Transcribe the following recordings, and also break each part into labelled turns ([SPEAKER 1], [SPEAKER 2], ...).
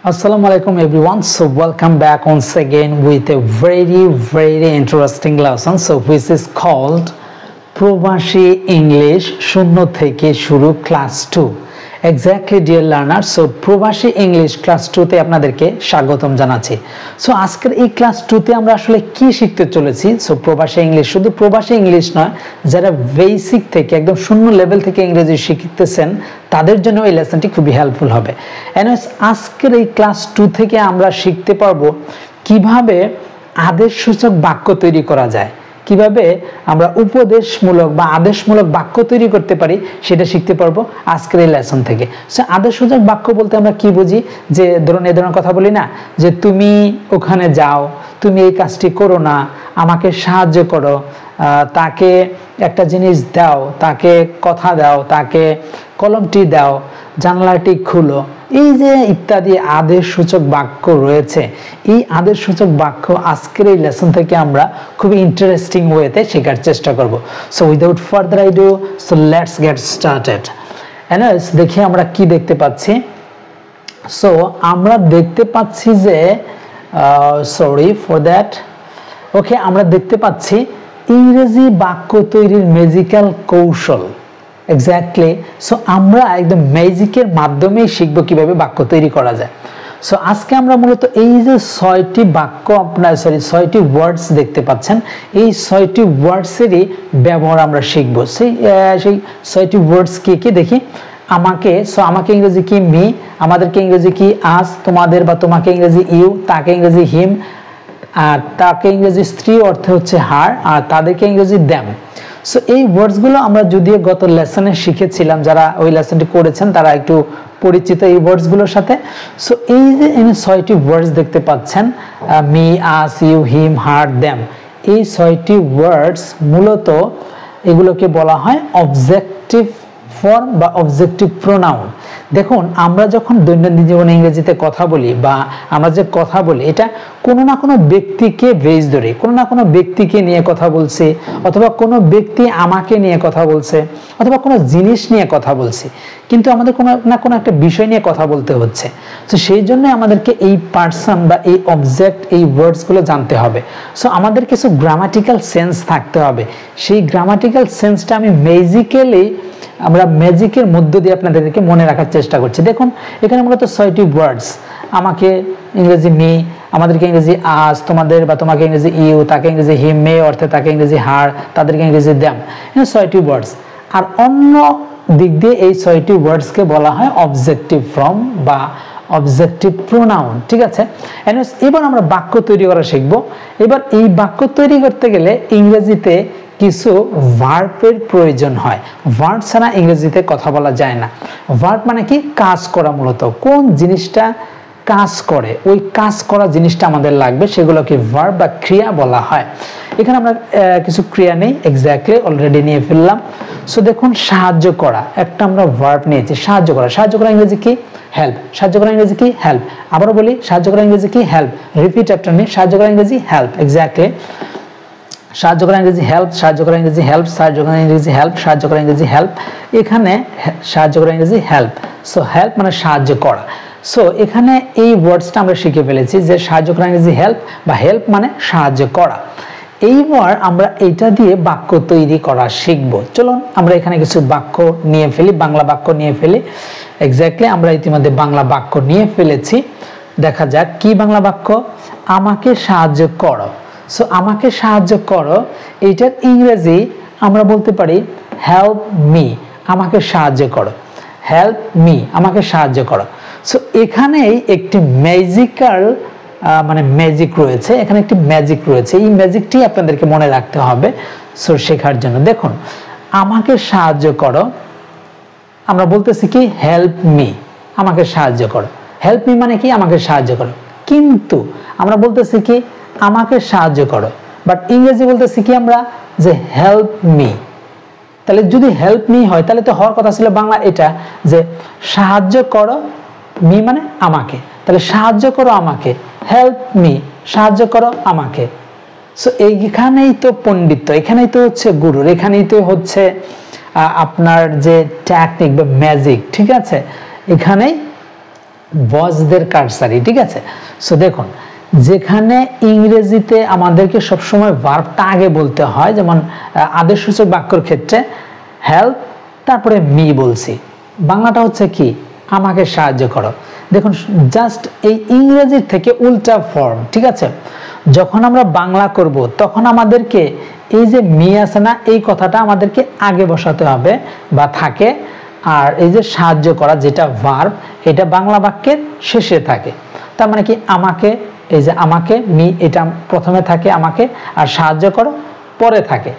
[SPEAKER 1] Assalamu alaikum everyone. So welcome back once again with a very interesting lesson. So which is called Probashi English শূন্য থেকে শুরু class 2. Exactly dear learners. So Probashi English class 2 তে আপনাদেরকে স্বাগতম জানাচ্ছি। So আজকের এই class 2 তে আমরা আসলে কি শিখতে চলেছি? So প্রবাসী ইংলিশ শুধু প্রবাসী ইংলিশ নয়, যারা বেসিক থেকে একদম শূন্য লেভেল থেকে ইংরেজি শিখতেছেন তাদের জন্য এই লেসনটি খুবই হেল্পফুল হবে। এনএস আজকের এই ক্লাস 2 থেকে আমরা শিখতে পারবো কিভাবে আদেশসূচক বাক্য তৈরি করা যায়, কিভাবে আমরা উপদেশমূলক বা আদেশমূলক বাক্য তৈরি করতে পারি সেটা শিখতে পারবো আজকের এই লেসন থেকে। সো আদেশসূচক বাক্য বলতে আমরা কি বুঝি? যে ধরুন এই ধরনের কথা বলি না, যে তুমি ওখানে যাও, তুমি এই কাজটি করো না, আমাকে সাহায্য করো, তাকে একটা জিনিস দাও, তাকে কথা দাও, তাকে কলমটি দাও, জানলাটি খুলো, এই যে ইত্যাদি আদেশসূচক বাক্য রয়েছে, এই আদেশসূচক বাক্য আজকের এই লেসন থেকে আমরা খুবই ইন্টারেস্টিং ওয়েতে শেখার চেষ্টা করব। So without further ado, so let's get started. এনএস দেখি আমরা কি দেখতে পাচ্ছি। সো আমরা দেখতে পাচ্ছি যে সরি ফর দ্যাট, ওকে, আমরা দেখতে পাচ্ছি ইংরেজি বাক্য তৈরির ম্যাজিক্যাল কৌশল। এক্স্যাক্টলি। সো আমরা একদম ম্যাজিকের মাধ্যমেই শিখব কিভাবে বাক্য তৈরি করা যায়। সো আজকে আমরা মূলত এই যে 6টি বাক্য ছয়টি ওয়ার্ডস দেখতে পাচ্ছেন, এই 6টি ওয়ার্ডসেরই ব্যবহার আমরা শিখব। সেই 6টি ওয়ার্ডস কি কি দেখি। আমাকে, সো আমাকে ইংরেজি কি মি, আমাদেরকে ইংরেজি কি আস, তোমাদের বা তোমাকে ইংরেজি ইউ, তাকে ইংরেজি হিম, আর তাকে ইংরেজি স্ত্রী অর্থে হচ্ছে হার, আর তাদেরকে ইংরেজি দ্যাম। সো এই ওয়ার্ডসগুলো আমরা যদিও গত লেসনে শিখেছিলাম, যারা ওই লেসনটি করেছেন তারা একটু পরিচিত এই ওয়ার্ডসগুলোর সাথে। সো এই যে 6টি ওয়ার্ডস দেখতে পাচ্ছেন, me, us, you, him, her, them, এই 6টি ওয়ার্ডস মূলত এগুলোকে বলা হয় অবজেক্টিভ ফর্ম বা অবজেক্টিভ প্রোনাউন। দেখুন, আমরা যখন দৈনন্দিন জীবনে ইংরেজিতে কথা বলি বা আমরা যে কথা বলি, এটা কোনো না কোনো ব্যক্তিকে বেস ধরে, কোনো না কোনো ব্যক্তিকে নিয়ে কথা বলছে, অথবা কোনো ব্যক্তি আমাকে নিয়ে কথা বলছে, অথবা কোনো জিনিস নিয়ে কথা বলছে, কিন্তু আমাদের কোনো না কোনো একটা বিষয় নিয়ে কথা বলতে হচ্ছে। তো সেই জন্য আমাদেরকে এই পার্সন বা এই অবজেক্ট, এই ওয়ার্ডসগুলো জানতে হবে। সো আমাদের কিছু গ্রামাটিক্যাল সেন্স থাকতে হবে। সেই গ্রামাটিক্যাল সেন্সটা আমি আমরা ম্যাজিকের মধ্য দিয়ে আপনাদেরকে মনে রাখার চেষ্টা করছি। দেখুন, এখানে মূলত 6টি ওয়ার্ডস, আমাকে ইংরেজি মি, আমাদেরকে ইংরেজি আস, তোমাদের বা তোমাকে ইংরেজি ইউ, তাকে ইংরেজি হিম, মে অর্থে তাকে ইংরেজি হার, তাদেরকে ইংরেজি দ্যাম, 6টি ওয়ার্ডস। আর অন্য দিক দিয়ে এই 6টি ওয়ার্ডসকে বলা হয় অবজেক্টিভ ফর্ম বা অবজেক্টিভ প্রোনাউন। ঠিক আছে, এবার আমরা বাক্য তৈরি করা শিখবো। এবার এই বাক্য তৈরি করতে গেলে ইংরেজিতে কিছু ভার্বের প্রয়োজন হয়। ভার্ব ছাড়া ইংরেজিতে কথা বলা যায় না। ভার্ব মানে কি? কাজ করা। মূলত কোন জিনিসটা কাজ করে, ওই কাজ করা জিনিসটা আমাদের লাগবে, সেগুলোকে ভার্ব বা ক্রিয়া বলা হয়। এখানে আমরা কিছু ক্রিয়া নেই, এক্স্যাক্টলি অলরেডি নিয়ে ফেললাম। সো দেখুন, সাহায্য করা, একটা আমরা ভার্ব নিয়েছি, সাহায্য করা। সাহায্য করা ইংরেজি কি? হেল্প। সাহায্য করা ইংরেজি কি? হেল্প। আবারও বলি, সাহায্য করা ইংরেজি কি? হেল্প। রিপিট আফটার মি, সাহায্য করা ইংরেজি হেল্প। এক্স্যাক্টলি। সাহায্য করা ইংরেজি হেল্প, সাহায্য করা ইংরেজি হেল্প, সাহায্য করা ইংরেজি হেল্প, সাহায্য করা ইংরেজি হেল্প। এখানে সাহায্য করা ইংরেজি হেল্প। সো হেল্প মানে সাহায্য করা। সো এখানে এই ওয়ার্ডসটা আমরা শিখে ফেলেছি যে সাহায্য করা ইংরেজি হেল্প বা হেল্প মানে সাহায্য করা। এইবার আমরা এটা দিয়ে বাক্য তৈরি করা শিখবো। চলুন আমরা এখানে কিছু বাক্য নিয়ে ফেলি, বাংলা বাক্য নিয়ে ফেলি। এক্স্যাক্টলি আমরা ইতিমধ্যে বাংলা বাক্য নিয়ে ফেলেছি। দেখা যাক কি বাংলা বাক্য। আমাকে সাহায্য করো। সো আমাকে সাহায্য করো, এইটার ইংরেজি আমরা বলতে পারি হেল্প মি। আমাকে সাহায্য করো, হেল্প মি, আমাকে সাহায্য করো। সো এখানেই একটি ম্যাজিক্যাল ম্যাজিক রয়েছে, এখানে একটি ম্যাজিক রয়েছে। এই ম্যাজিকটি আপনাদেরকে মনে রাখতে হবে সো শেখার জন্য। দেখুন, আমাকে সাহায্য করো, আমরা বলতেছি কি? হেল্প মি, আমাকে সাহায্য করো। হেল্প মি মানে কি? আমাকে সাহায্য করো। কিন্তু আমরা বলতেছি কি? আমাকে সাহায্য করো, বাট ইংরেজি বলতেছি কি আমরা? যে হেল্প মি। তাহলে যদি হেল্প মি হয়, তাহলে তো হওয়ার কথা ছিল বাংলা এটা, যে সাহায্য করো, মি মানে আমাকে, তাহলে সাহায্য করো আমাকে, হেল্প মি, সাহায্য করো আমাকে। সো এইখানেই তো পণ্ডিত্য, এখানেই তো হচ্ছে গুরুর, এখানেই তো হচ্ছে আপনার যে টেকনিক বা ম্যাজিক। ঠিক আছে, এখানেই বসদের কারসারি, ঠিক আছে। সো দেখুন, যেখানে ইংরেজিতে আমাদেরকে সবসময় ভার্বটা আগে বলতে হয়, যেমন আদেশসূচক বাক্যর ক্ষেত্রে হেল্প, তারপরে মি বলছি, বাংলাটা হচ্ছে কি আমাকে সাহায্য করো। দেখুন জাস্ট এই ইংরেজির থেকে উল্টা ফর্ম, ঠিক আছে। যখন আমরা বাংলা করব তখন আমাদেরকে এই যে মি আছে না, এই কথাটা আমাদেরকে আগে বসাতে হবে বা থাকে, আর এই যে সাহায্য করা যেটা ভার্ব, এটা বাংলা বাক্যের শেষে থাকে। তার মানে কি আমাকে, এই যে আমাকে, মি এটা প্রথমে থাকে আমাকে, আর সাহায্য করো পরে থাকে।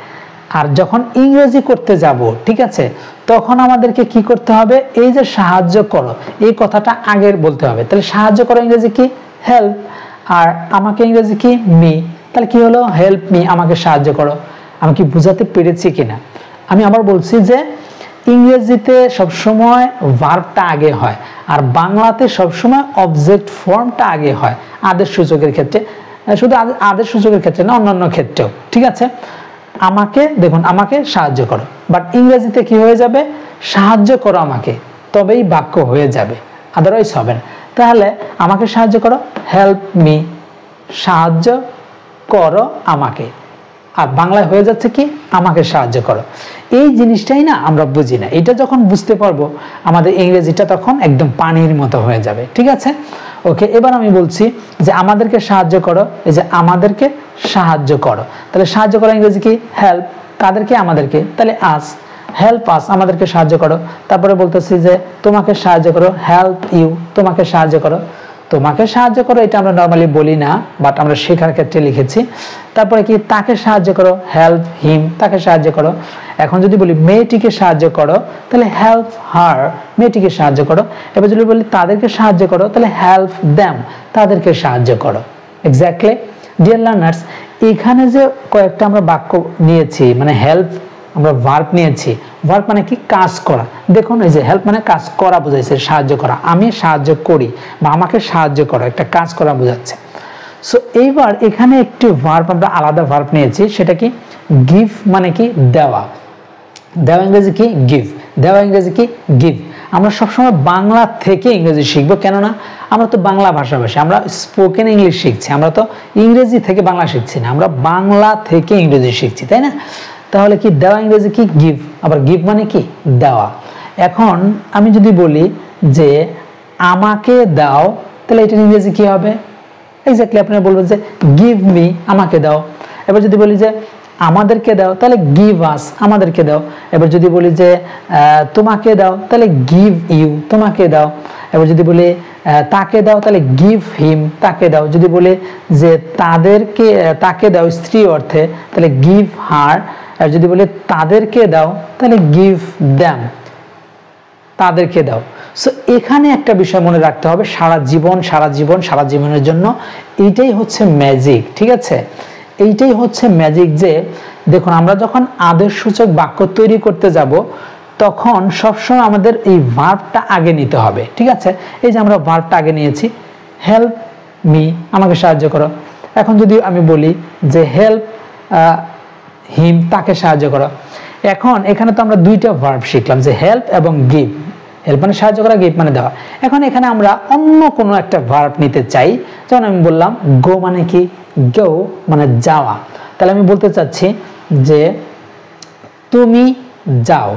[SPEAKER 1] আর যখন ইংরেজি করতে যাব, ঠিক আছে, তখন আমাদেরকে কি করতে হবে, এই যে সাহায্য করো এই কথাটা আগে বলতে হবে। তাহলে সাহায্য করো ইংরেজি কি হেল্প, আর আমাকে ইংরেজি কি মি। তাহলে কি হলো, হেল্প মি, আমাকে সাহায্য করো। আমি কি বুঝাতে পেরেছি কিনা? আমি আবার বলছি যে ইংরেজিতে সবসময় ভার্বটা আগে হয়, আর বাংলাতে সবসময় অবজেক্ট ফর্মটা আগে হয় আদেশ সূচকের ক্ষেত্রে, শুধু আদেশ সূচকের ক্ষেত্রে না, অন্যান্য ক্ষেত্রেও, ঠিক আছে। আমাকে দেখুন, আমাকে সাহায্য করো, বাট ইংরেজিতে কি হয়ে যাবে, সাহায্য করো আমাকে, তবেই বাক্য হয়ে যাবে, আদারওয়াইজ হবে না। তাহলে আমাকে সাহায্য করো, হেল্প মি, সাহায্য করো আমাকে, আর বাংলায় হয়ে যাচ্ছে কি আমাকে সাহায্য করো। এই জিনিসটাই না আমরা বুঝি না, এটা যখন বুঝতে পারবো আমাদের ইংরেজিটা তখন একদম পানির মতো হয়ে যাবে, ঠিক আছে। ওকে, এবার আমি বলছি যে আমাদেরকে সাহায্য করো, এই যে আমাদেরকে সাহায্য করো, তাহলে সাহায্য করো ইংরেজি কি হেল্প, কাদেরকে আমাদেরকে, তাহলে আস, হেল্প আস, আমাদেরকে সাহায্য করো। তারপরে বলতেছি যে তোমাকে সাহায্য করো, হেল্প ইউ, তোমাকে সাহায্য করো। তোমাকে সাহায্য করো এটা আমরা নরমালি বলি না, বাট আমরা শেখার ক্ষেত্রে লিখেছি। তারপরে কি তাকে সাহায্য করো, হেল্প হিম, তাকে সাহায্য করো। এখন যদি বলি মেয়েটিকে সাহায্য করো, তাহলে হেল্প হার, মেয়েটিকে সাহায্য করো। এবার যদি বলি তাদেরকে সাহায্য করো, তাহলে হেল্প দেম, তাদেরকে সাহায্য করো। এক্স্যাক্টলি ডিয়ার লার্নার্স, এখানে যে কয়েকটা আমরা বাক্য নিয়েছি, মানে হেল্প আমরা ভার্ব নিয়েছি, ভার্ব মানে কি কাজ করা। দেখুন এই যে হেল্প মানে কাজ করা বোঝাইছে, সাহায্য করা, আমি সাহায্য করি বা আমাকে সাহায্য করো, একটা কাজ করা বোঝাচ্ছে। সো এইবার এখানে একটি ভার্ব আমরা আলাদা ভার্ব নিয়েছি, সেটা কি গিভ, মানে কি দেওয়া। দেওয়া ইংরেজি কি গিভ, দেওয়া ইংরেজি কি গিভ। আমরা সবসময় বাংলা থেকে ইংরেজি শিখবো, কেননা আমরা তো বাংলা ভাষাভাষী, আমরা স্পোকেন ইংলিশ শিখছি, আমরা তো ইংরেজি থেকে বাংলা শিখছি না, আমরা বাংলা থেকে ইংরেজি শিখছি, তাই না। তাহলে কি দেওয়া ইংরেজি কি গিভ, আবার গিভ মানে কি দেওয়া। এখন আমি যদি বলি যে আমাকে দাও, তাহলে এটা ইংরেজি কি হবে, এক্স্যাক্টলি আপনারা বলবেন যে গিভ মি, আমাকে দাও। এবার যদি বলি যে আমাদেরকে দাও, তাহলে গিভ আস, আমাদেরকে দাও। এবার যদি বলি যে তোমাকে দাও, তাহলে গিভ ইউ, তোমাকে দাও। এবার যদি বলি তাকে দাও, তাহলে গিভ হিম, তাকে দাও। যদি বলি যে তাদেরকে, তাকে দাও স্ত্রী অর্থে, তাহলে গিভ হার। আর যদি বলি তাদেরকে দাও, তাহলে গিভ দ্যাম, তাদেরকে দাও। সো এখানে একটা বিষয় মনে রাখতে হবে, সারা জীবন, সারা জীবন, সারা জীবনের জন্য এইটাই হচ্ছে ম্যাজিক, ঠিক আছে। এইটাই হচ্ছে ম্যাজিক যে দেখুন আমরা যখন আদেশসূচক বাক্য তৈরি করতে যাব, তখন সবসময় আমাদের এই ভার্বটা আগে নিতে হবে, ঠিক আছে। এই যে আমরা ভার্বটা আগে নিয়েছি, হেল্প মি, আমাকে সাহায্য করো। এখন যদি আমি বলি যে হেল্প হিম, তাকে সাহায্য করো। এখন এখানে তো আমরা দুইটা ভার্ব শিখলাম, যে হেল্প এবং গিভ। হেল্প মানে সাহায্য করা, গিভ মানে দেওয়া। এখন এখানে আমরা অন্য কোনো একটা ভার্ব নিতে চাই, যেমন আমি বললাম গো মানে কি, গো মানে যাওয়া। তাহলে আমি বলতে চাচ্ছি যে তুমি যাও,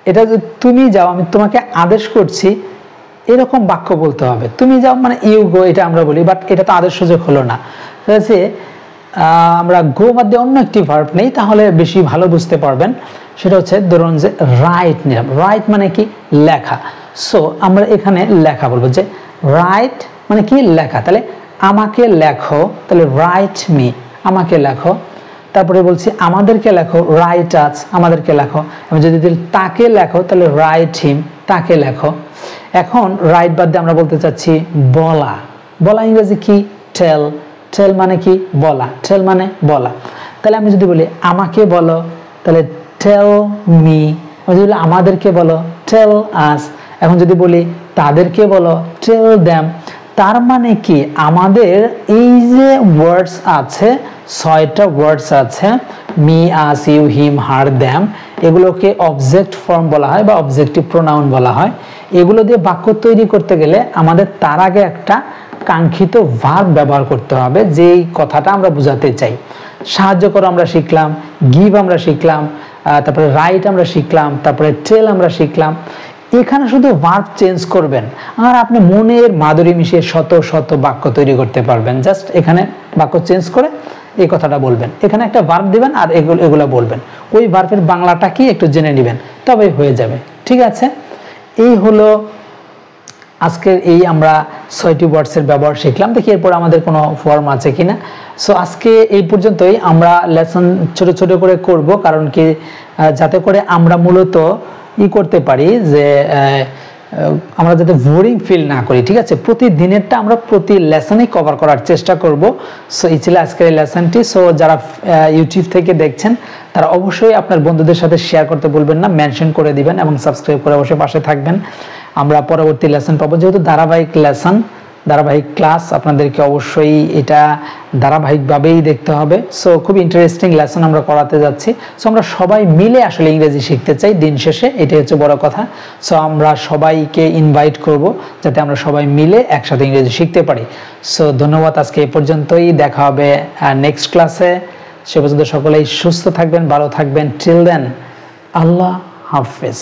[SPEAKER 1] এটা যে তুমি যাও, আমি তোমাকে আদেশ করছি, এরকম বাক্য বলতে হবে। তুমি যাও মানে ইউ গো, এটা আমরা বলি, বাট এটা তো আদেশসূচক হলো না। ঠিক আছে, আমরা গো বাদ দিয়ে অন্য একটি ভার্ব নেই, তাহলে বেশি ভালো বুঝতে পারবেন। সেটা হচ্ছে ধরুন যে রাইট নিলাম, রাইট মানে কি লেখা। সো আমরা এখানে লেখা বলবো, যে রাইট মানে কি লেখা। তাহলে আমাকে লেখো, তাহলে রাইট মি, আমাকে লেখো। তারপরে বলছি আমাদেরকে লেখো, রাইট আস, আমাদেরকে লেখো। আমি যদি তাকে লেখো, তাহলে রাইট হিম, তাকে লেখো। এখন রাইট বাদ দিয়ে আমরা বলতে চাচ্ছি বলা। বলা ইংরেজি কি টেল, টেল মানে কি বলা, টেল মানে বলা। তাহলে আমি যদি বলি আমাকে বলো, তাহলে টেল মি। আমি যদি বলি আমাদেরকে বলো, টেল আস। এখন যদি বলি তাদেরকে বলো, টেল দ্যাম। তার মানে কি আমাদের এই যে ওয়ার্ডস আছে, 6টা ওয়ার্ডস আছে, me, us, you, him, her, them, এগুলোকে অবজেক্ট ফর্ম বলা হয় বা অবজেক্টিভ প্রোনাউন বলা হয়। এগুলো দিয়ে বাক্য তৈরি করতে গেলে আমাদের তার আগে একটা কাঙ্ক্ষিত ভার্ব ব্যবহার করতে হবে, যেই কথাটা আমরা বোঝাতে চাই। সাহায্য করো আমরা শিখলাম, গিভ আমরা শিখলাম, তারপরে রাইট আমরা শিখলাম, তারপরে টেল আমরা শিখলাম। এখানে শুধু ভার্ব চেঞ্জ করবেন আর আপনি মনের মাধুরী মিশিয়ে শত শত বাক্য তৈরি করতে পারবেন। জাস্ট এখানে বাক্য চেঞ্জ করে এই কথাটা বলবেন, এখানে একটা ভার্ব দিবেন আর এগুলো বলবেন। ওই ভার্বের বাংলাটা কি একটু জেনে নেবেন, তবেই হয়ে যাবে। ঠিক আছে, এই হলো আজকের এই আমরা 6টি ওয়ার্ডসের ব্যবহার শিখলাম। দেখি এরপর আমাদের কোনো ফর্ম আছে কিনা। সো আজকে এই পর্যন্তই। আমরা লেসন ছোট ছোট করে করব, কারণ কি যাতে করে আমরা মূলত করতে পারি যে আমরা যাতে বোরিং ফিল না করি। ঠিক আছে, প্রতিদিনেরটা আমরা প্রতি লেসনে কভার করার চেষ্টা করব। সো এই ছিল আজকের এই লেসনটি। সো যারা ইউটিউব থেকে দেখছেন তারা অবশ্যই আপনার বন্ধুদের সাথে শেয়ার করতে ভুলবেন না, মেনশন করে দিবেন এবং সাবস্ক্রাইব করে অবশ্যই পাশে থাকবেন। আমরা পরবর্তী লেসন পাবো, যেহেতু ধারাবাহিক লেসন, ধারাবাহিক ক্লাস, আপনাদেরকে অবশ্যই এটা ধারাবাহিকভাবেই দেখতে হবে। সো খুব ইন্টারেস্টিং লেসন আমরা করাতে যাচ্ছি। সো আমরা সবাই মিলে আসলে ইংরেজি শিখতে চাই দিন শেষে, এটাই হচ্ছে বড় কথা। সো আমরা সবাইকে ইনভাইট করব যাতে আমরা সবাই মিলে একসাথে ইংরেজি শিখতে পারি। সো ধন্যবাদ, আজকে এই পর্যন্তই। দেখা হবে নেক্সট ক্লাসে। সে পর্যন্ত সকলেই সুস্থ থাকবেন, ভালো থাকবেন। টিল দেন, আল্লাহ হাফেজ।